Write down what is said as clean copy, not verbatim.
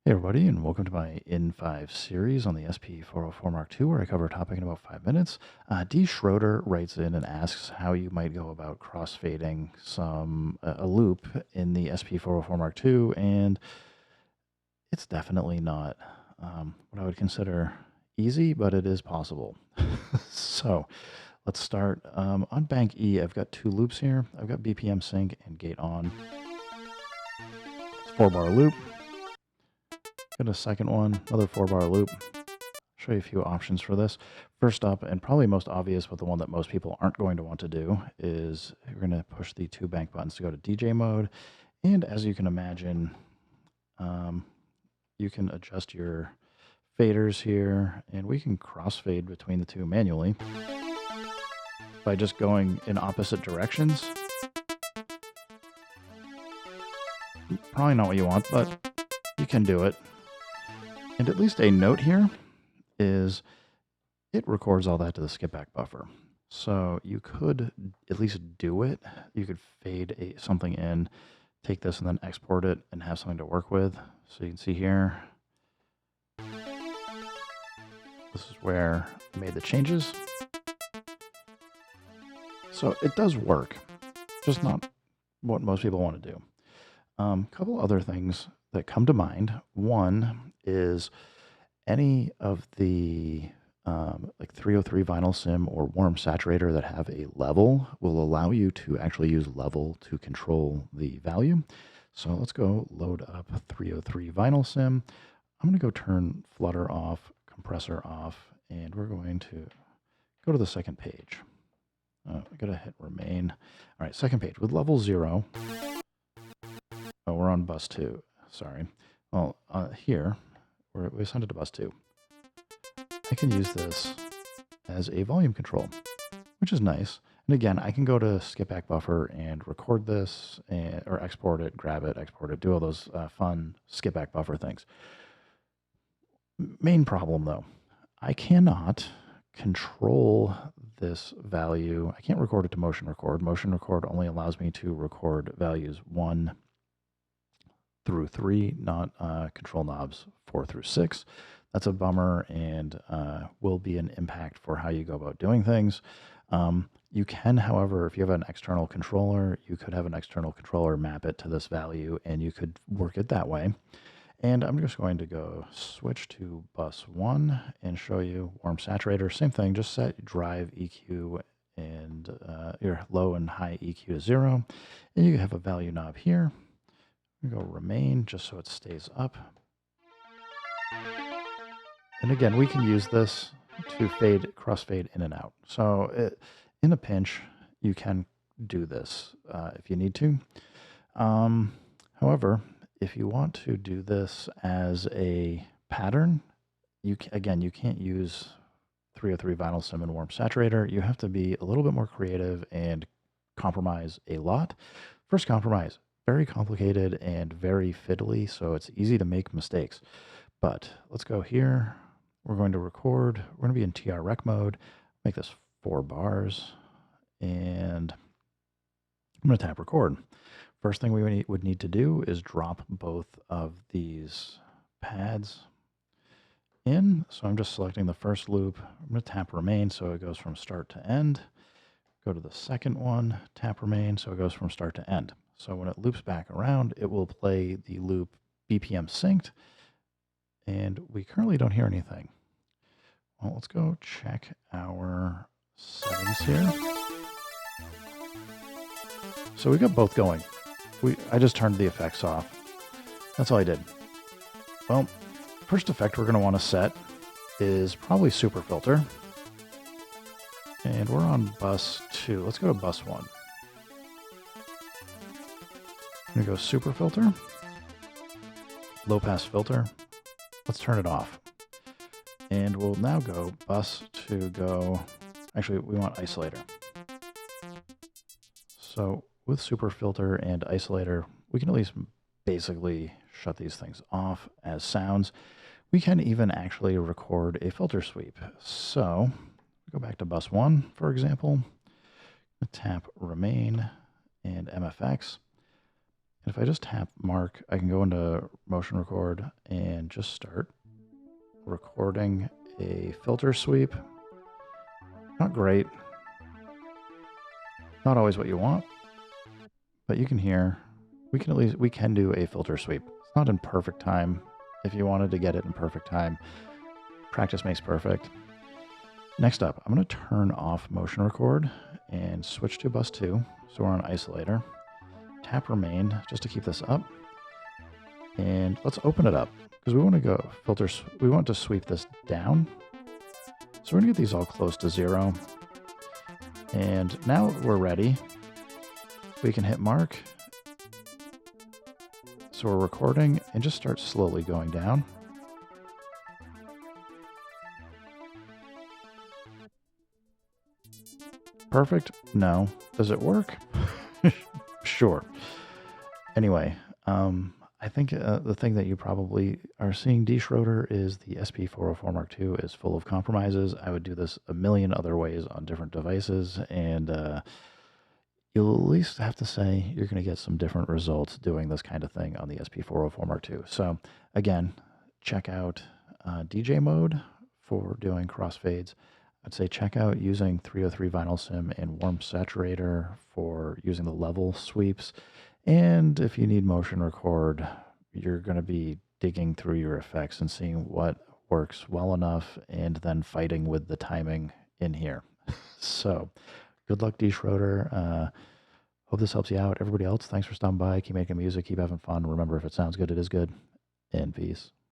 Hey everybody, and welcome to my N5 series on the SP404 mk2, where I cover a topic in about 5 minutes. D. Schroeder writes in and asks how you might go about crossfading a loop in the SP404 mk2, and it's definitely not what I would consider easy, but it is possible. So let's start. On bank E, I've got two loops here. I've got BPM sync and gate on. It's a 4-bar loop. Got a second one, another 4-bar loop. Show you a few options for this. First up, and probably most obvious, but the one that most people aren't going to want to do, is we're going to push the two bank buttons to go to DJ mode. And as you can imagine, you can adjust your faders here, and we can crossfade between the two manually by just going in opposite directions. Probably not what you want, but you can do it. And at least a note here is it records all that to the skip back buffer. So you could at least do it. You could fade something in, take this and then export it and have something to work with. So you can see here, this is where I made the changes. So it does work, just not what most people want to do. A couple other things that come to mind. One is any of the like 303 vinyl sim or warm saturator that have a level will allow you to actually use level to control the value. So let's go load up 303 vinyl sim. I'm going to go turn flutter off, compressor off, and we're going to go to the second page. I got to hit remain. All right, second page with level 0. Oh, we're on bus 2. Sorry. Well, here, we assigned it to bus 2. I can use this as a volume control, which is nice. And again, I can go to skip back buffer and record this, or export it, grab it, export it, do all those fun skip back buffer things. Main problem though, I cannot control this value. I can't record it to motion record. Motion record only allows me to record values 1 through 3, not control knobs 4 through 6. That's a bummer and will be an impact for how you go about doing things. You can, however, if you have an external controller, you could have an external controller map it to this value and you could work it that way. And I'm just going to go switch to bus 1 and show you warm saturator. Same thing, just set drive EQ and your low and high EQ to 0. And you have a value knob here. We go remain just so it stays up. And again, we can use this to crossfade in and out. So in a pinch, you can do this if you need to. However, if you want to do this as a pattern, you can't use 303 vinyl sim and warm saturator. You have to be a little bit more creative and compromise a lot. First compromise, very complicated and very fiddly, so it's easy to make mistakes. But let's go here. We're going to record. We're going to be in TR rec mode. Make this 4 bars. And I'm going to tap record. First thing we would need to do is drop both of these pads in. So I'm just selecting the first loop. I'm going to tap remain so it goes from start to end. Go to the second one, tap remain so it goes from start to end. So when it loops back around, it will play the loop BPM synced. And we currently don't hear anything. Well, let's go check our settings here. So we got both going. I just turned the effects off. That's all I did. Well, first effect we're going to want to set is probably Super Filter. And we're on bus 2. Let's go to bus 1. I'm going to go Super Filter. Low pass filter. Let's turn it off. And we'll now go bus to go, actually we want isolator. So with Super Filter and Isolator, we can at least basically shut these things off as sounds. We can even actually record a filter sweep. So go back to bus 1, for example, tap remain and MFX. And if I just tap mark, I can go into motion record and just start recording a filter sweep. Not great. Not always what you want, but you can hear, we can do a filter sweep. It's not in perfect time. If you wanted to get it in perfect time, practice makes perfect. Next up, I'm going to turn off motion record and switch to bus 2. So we're on isolator. Tap remain just to keep this up. And let's open it up because we want to go filters. We want to sweep this down. So we're going to get these all close to 0. And now we're ready. We can hit mark. So we're recording and just start slowly going down. Perfect? No. Does it work? Sure. Anyway, I think the thing that you probably are seeing, D. Schroeder, is the SP404 mk2 is full of compromises. I would do this a million other ways on different devices, and you'll at least have to say you're going to get some different results doing this kind of thing on the SP404 mk2. So again, check out DJ mode for doing crossfades. I'd say check out using 303 vinyl sim and warm saturator for using the level sweeps. And if you need motion record, you're going to be digging through your effects and seeing what works well enough and then fighting with the timing in here. So good luck, D. Schroeder. Hope this helps you out. Everybody else, thanks for stopping by. Keep making music, keep having fun. Remember, if it sounds good, it is good. And peace.